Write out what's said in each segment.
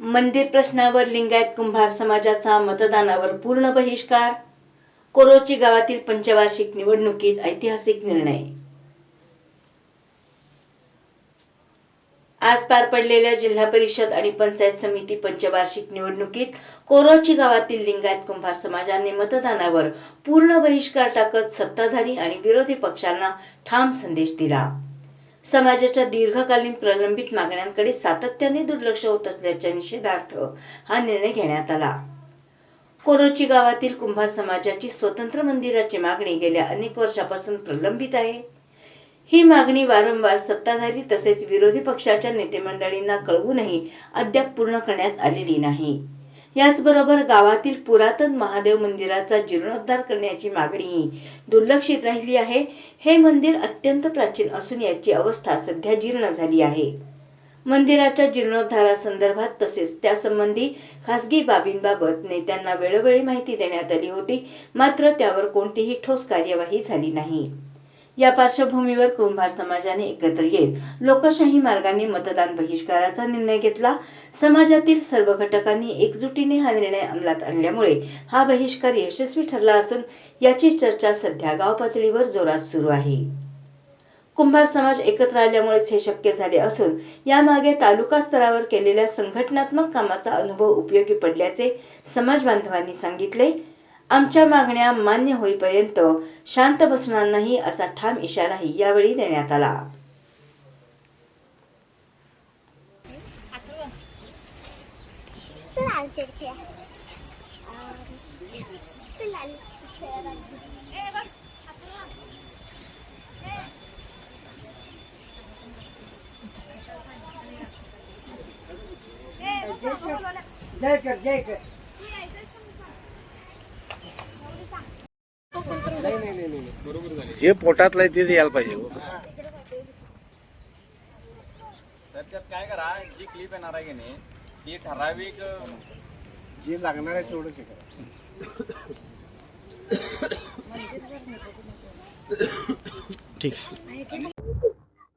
मंदिर प्रश्नावर लिंगायत कुंभार समाजाचा मतदानावर पूर्ण बहिष्कार. कोरोची गावातील पंचवार्षिक निवडणुकीत ऐतिहासिक निर्णय. आज पार पडलेल्या जिल्हा परिषद आणि पंचायत समिती पंचवार्षिक निवडणुकीत कोरोची गावातील लिंगायत कुंभार समाजाने मतदानावर पूर्ण बहिष्कार टाकत सत्ताधारी आणि विरोधी पक्षांना ठाम संदेश दिला. समाजाच्या दीर्घकालीन प्रलंबित मागण्यांकडे सातत्याने दुर्लक्ष होत असल्याच्या निषेधार्थ हा निर्णय घेण्यात आला. कोरोची गावातील कुंभार समाजाची स्वतंत्र मंदिराची मागणी गेल्या अनेक वर्षापासून प्रलंबित आहे. ही मागणी वारंवार सत्ताधारी तसेच विरोधी पक्षाच्या नेते मंडळींना कळवूनही अद्याप पूर्ण करण्यात आलेली नाही. याचबरोबर गावातील पुरातन महादेव मंदिराचा जीर्णोद्धार करण्याची मागणीही दुर्लक्षित राहिली आहे. हे मंदिर अत्यंत प्राचीन असून याची अवस्था सध्या जीर्ण झाली आहे. मंदिराच्या जीर्णोद्धारासंदर्भात तसेच त्यासंबंधी खासगी बाबींबाबत नेत्यांना वेळोवेळी माहिती देण्यात आली होती, मात्र त्यावर कोणतीही ठोस कार्यवाही झाली नाही. या पार्श्वभूमीवर कुंभार समाजाने एकत्र येत लोकशाही मार्गाने मतदान बहिष्काराचा निर्णय घेतला. समाजातील सर्व घटकांनी एकजुटीने हा निर्णय अंमलात आणल्यामुळे हा बहिष्कार यशस्वी ठरला असून याची चर्चा सध्या गाव पातळीवर जोरात सुरू आहे. कुंभार समाज एकत्र आल्यामुळेच हे शक्य झाले असून यामागे तालुका स्तरावर केलेल्या संघटनात्मक कामाचा अनुभव उपयोगी पडल्याचे समाज बांधवांनी सांगितले. आमच्या मागण्या मान्य होईपर्यंत शांत बसणार नाही असा ठाम इशाराही यावेळी देण्यात आला. जे पोटातलं आहे तेच यायला पाहिजे. तर त्यात काय करा, जी क्लिप येणार आहे की नाही ती ठराविक जे लागणार आहे तेवढंच करा. ठीक आहे.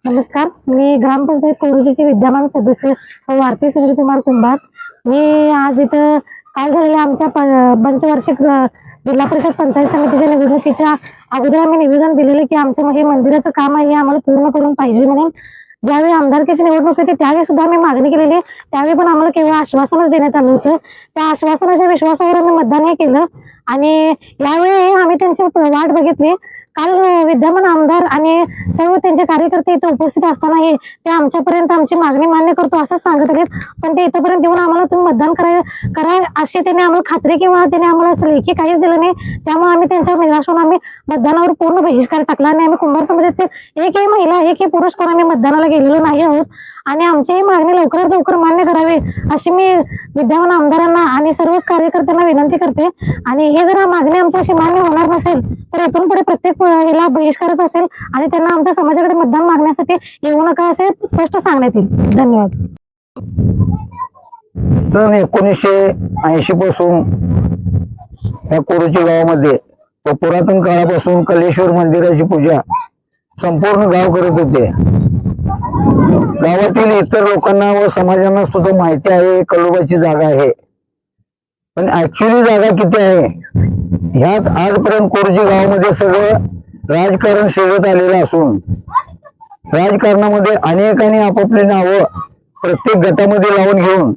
नमस्कार, मी ग्रामपंचायत कोरोचीची विद्यमान सदस्य सौ आरती सुनीलकुमार कुंभार. मी आज इथं काल झालेल्या आमच्या पंचवार्षिक जिल्हा परिषद पंचायत समितीच्या निवडणुकीच्या अगोदर आम्ही निवेदन दिलेले की आमचं हे मंदिराचं काम आहे हे आम्हाला पूर्ण करून पाहिजे म्हणून. ज्यावेळी आमदारकीची निवडणूक होती त्यावेळी सुद्धा आम्ही मागणी केलेली. त्यावेळी पण आम्हाला केवळ आश्वासनच देण्यात आलं होतं. त्या आश्वासनाच्या विश्वासावर आम्ही मतदानही केलं आणि यावेळी आम्ही त्यांची वाट बघितली. काल विद्यमान आमदार आणि सर्व त्यांचे कार्यकर्ते इथं उपस्थित असतानाही ते आमच्यापर्यंत आमची मागणी मान्य करतो असं सांगत आहेत, पण ते इथंपर्यंत येऊन आम्हाला तुम्ही मतदान करा अशी त्यांनी आम्हाला खात्री किंवा त्यांनी आम्हाला असं लेखी काहीच दिलं नाही. त्यामुळे आम्ही त्यांच्यावर निराश होऊन आम्ही मतदानावर पूर्ण बहिष्कार टाकला आणि आम्ही कुंभार समाजातील एकही महिला एकही पुरुष कोण आम्ही मतदानाला गेलेलो नाही आहोत आणि आमची ही मागणी लवकरात लवकर मान्य करावी अशी मी विद्यमान आमदारांना आणि सर्वच कार्यकर्त्यांना विनंती करते. आणि हे जर मागणी आमच्याशी मान्य होणार नसेल तर इथून पुढे प्रत्येक ह्याला बहिष्कारच असेल आणि त्यांना आमच्या समाजाकडे मतदान मागण्यासाठी येऊ नका असे स्पष्ट सांगण्यात येईल. धन्यवाद. सन 1980 पासून या कोरोची गावामध्ये व पुरातन काळापासून कलेश्वर मंदिराची पूजा संपूर्ण गाव करत होते. गावातील इतर लोकांना व समाजांना सुद्धा माहिती आहे कल्लोबाची जागा आहे, पण ऍक्च्युअली जागा किती आहे ह्यात आजपर्यंत कोरोची गावामध्ये सगळं राजकारण शिरत आलेलं असून राजकारणामध्ये अनेकांनी आपापली नावं प्रत्येक गटामध्ये लावून घेऊन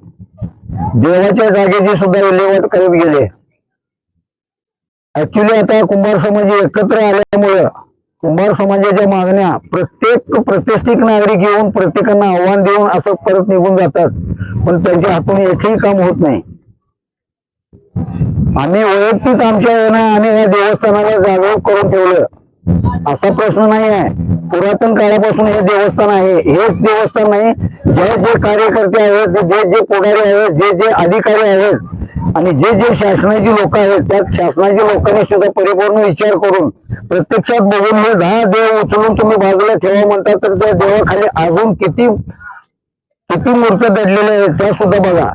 देवाच्या जागेची सुद्धा विल्हेवाट करत गेले. ऍक्च्युअली आता कुंभार समाज एकत्र आल्यामुळं कुंभार समाजाच्या मागण्या प्रत्येक प्रतिष्ठित नागरिक येऊन प्रत्येकांना आव्हान देऊन असं परत निघून जातात, पण त्यांच्या हातून एकही काम होत नाही. आम्ही वैयक्तिक आमच्या आणि या देवस्थानाला जागरूक करून ठेवलं असा प्रश्न नाही आहे. पुरातन काळापासून हे देवस्थान आहे. हेच देवस्थान नाही, जे जे कार्यकर्ते आहेत, जे जे पुढारी आहेत, जे जे अधिकारी आहेत आणि जे जे शासनाची लोक आहेत त्या शासनाच्या लोकांनी सुद्धा परिपूर्ण विचार करून प्रत्यक्षात बघून हे 10 देव उचलून तुम्ही बाजूला ठेवा म्हणतात तर त्या देवाखाली अजून किती मूर्त्या दडलेल्या आहेत त्या सुद्धा बघा.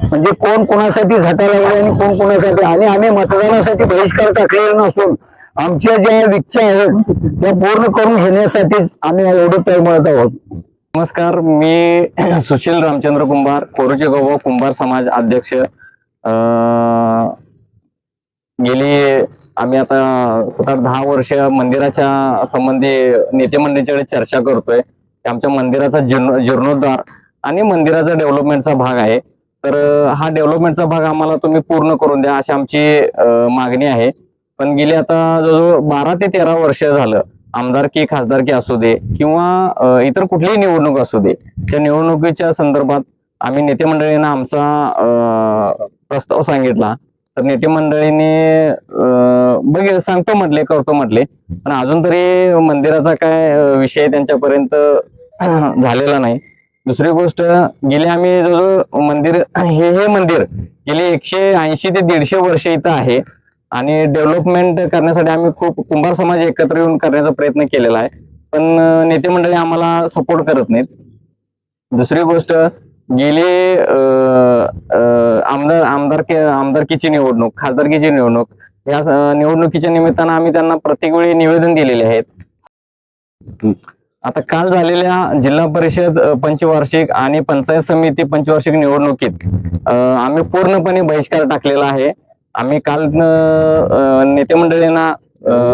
म्हणजे कोण कोणासाठी झटा लागले आणि कोण कोणासाठी. आणि आम्ही मतदानासाठी बहिष्कार टाकलेला नसून आमच्या ज्या इच्छा आहेत त्या पूर्ण करून घेण्यासाठीच आम्ही एवढं तळमळत आहोत. नमस्कार, मी सुशील रामचंद्र कुंभार, कोरोची गाव कुंभार समाज अध्यक्ष. गेली आम्ही आता 7-10 वर्ष मंदिराच्या संबंधी नेते मंडळींच्याकडे चर्चा करतोय. आमच्या मंदिराचा जीर्णोद्धार आणि मंदिराचा डेव्हलपमेंटचा भाग आहे. तर हा डेव्हलपमेंटचा भाग आम्हाला तुम्ही पूर्ण करून द्या अशी आमची मागणी आहे. पण गेली आता जवळजवळ 12 ते 13 वर्ष झालं, आमदारकी खासदारकी असू दे किंवा इतर कुठलीही निवडणूक असू दे, त्या निवडणुकीच्या संदर्भात आम्ही नेते मंडळींना आमचा प्रस्ताव सांगितला. तर नेते मंडळींनी सांगतो म्हटले, करतो म्हटले, पण अजून तरी मंदिराचा काय विषय त्यांच्यापर्यंत झालेला नाही. दुसरी गोष्ट, गेले आम्ही जवळजवळ मंदिर हे मंदिर गेले 180 ते 150 वर्ष इथं आहे आणि डेव्हलपमेंट करण्यासाठी आम्ही खूप कुंभार समाज एकत्र येऊन करण्याचा प्रयत्न केलेला आहे, पण नेते मंडळी आम्हाला सपोर्ट करत नाहीत. दुसरी गोष्ट, गेले आमदारकीची निवडणूक, खासदारकीची निवडणूक, या निवडणुकीच्या निमित्तानं आम्ही त्यांना प्रत्येक वेळी निवेदन दिलेले आहेत. आता काल झालेल्या जिल्हा परिषद पंचवार्षिक आणि पंचायत समिती पंचवार्षिक निवडणुकीत आम्ही पूर्णपणे बहिष्कार टाकलेला आहे. आम्ही काल नेते मंडळींना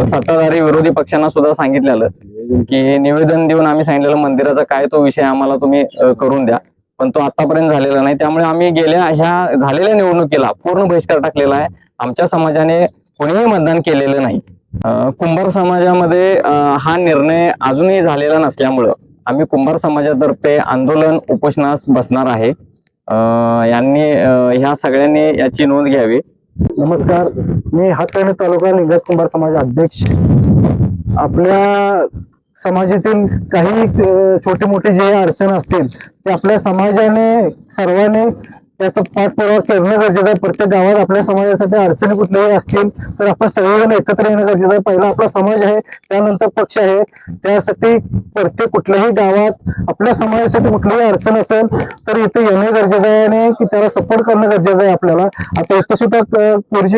सत्ताधारी विरोधी पक्षांना सुद्धा सांगितलेलं की निवेदन देऊन आम्ही सांगितलेलं मंदिराचा काय तो विषय आम्हाला तुम्ही करून द्या, पण तो आतापर्यंत झालेला नाही. त्यामुळे आम्ही गेल्या ह्या झालेल्या निवडणुकीला पूर्ण बहिष्कार टाकलेला आहे. आमच्या समाजाने कोणीही मतदान केलेलं नाही. कुंभार समाजामध्ये हा निर्णय अजूनही झालेला नसल्यामुळं आम्ही कुंभार समाजातर्फे आंदोलन उपोषणास बसणार आहे. यांनी ह्या सगळ्यांनी याची नोंद घ्यावी. नमस्कार, मी हातकर्णी तालुका लिंगायत कुंभार समाज अध्यक्ष. आपल्या समाजातील काही छोटे मोठे जे अडचण असतील ते आपल्या समाजाने सर्वांनी त्याचा पाठपुरावा करणं गरजेचं आहे. प्रत्येक गावात आपल्या समाजासाठी अडचणी कुठल्याही असतील तर आपण सगळेजण एकत्र येणं गरजेचं आहे. पहिला आपला समाज आहे, त्यानंतर पक्ष आहे. त्यासाठी प्रत्येक कुठल्याही गावात आपल्या समाजासाठी कुठलीही अडचण असेल तर इथे येणं गरजेचं आहे आणि की त्याला सपोर्ट करणं गरजेचं आहे आपल्याला. आता इथं सुद्धा कुर्ची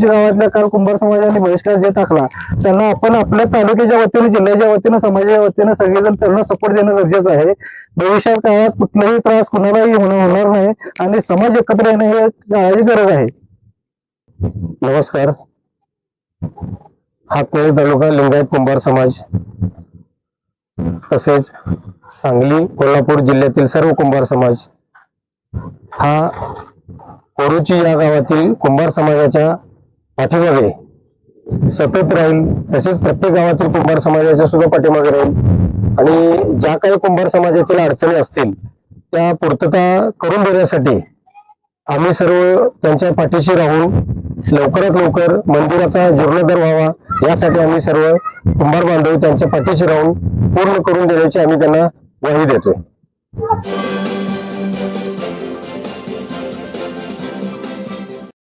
गावातल्या काल कुंभार समाजाने बहिष्कार जे टाकला त्यांना आपण आपल्या तालुक्याच्या वतीने, जिल्ह्याच्या वतीने, समाजाच्या वतीने सगळेजण त्यांना सपोर्ट देणं गरजेचं आहे. भविष्यात काळात कुठलाही त्रास कुणालाही होणार नाही आणि समाज एकत्र येणे हे काळाची गरज आहे. नमस्कार, हातकर्णी तालुका लिंगायत कुंभार समाज तसेच सांगली कोल्हापूर जिल्ह्यातील सर्व कुंभार समाज हा कोरोची या गावातील कुंभार समाजाच्या पाठीमागे सतत राहील. तसेच प्रत्येक गावातील कुंभार समाजाच्या सुद्धा पाठीमागे राहील आणि ज्या काही कुंभार समाजातील अडचणी असतील त्या पूर्तता करून देण्यासाठी आम्ही सर्व त्यांच्या पाठीशी राहून लवकरात लवकर मंदिराचा जीर्णोद्धार व्हावा यासाठी आम्ही सर्व कुंभार बांधव त्यांच्या पाठीशी राहून पूर्ण करून देण्याची आम्ही त्यांना ग्वाही देतोय.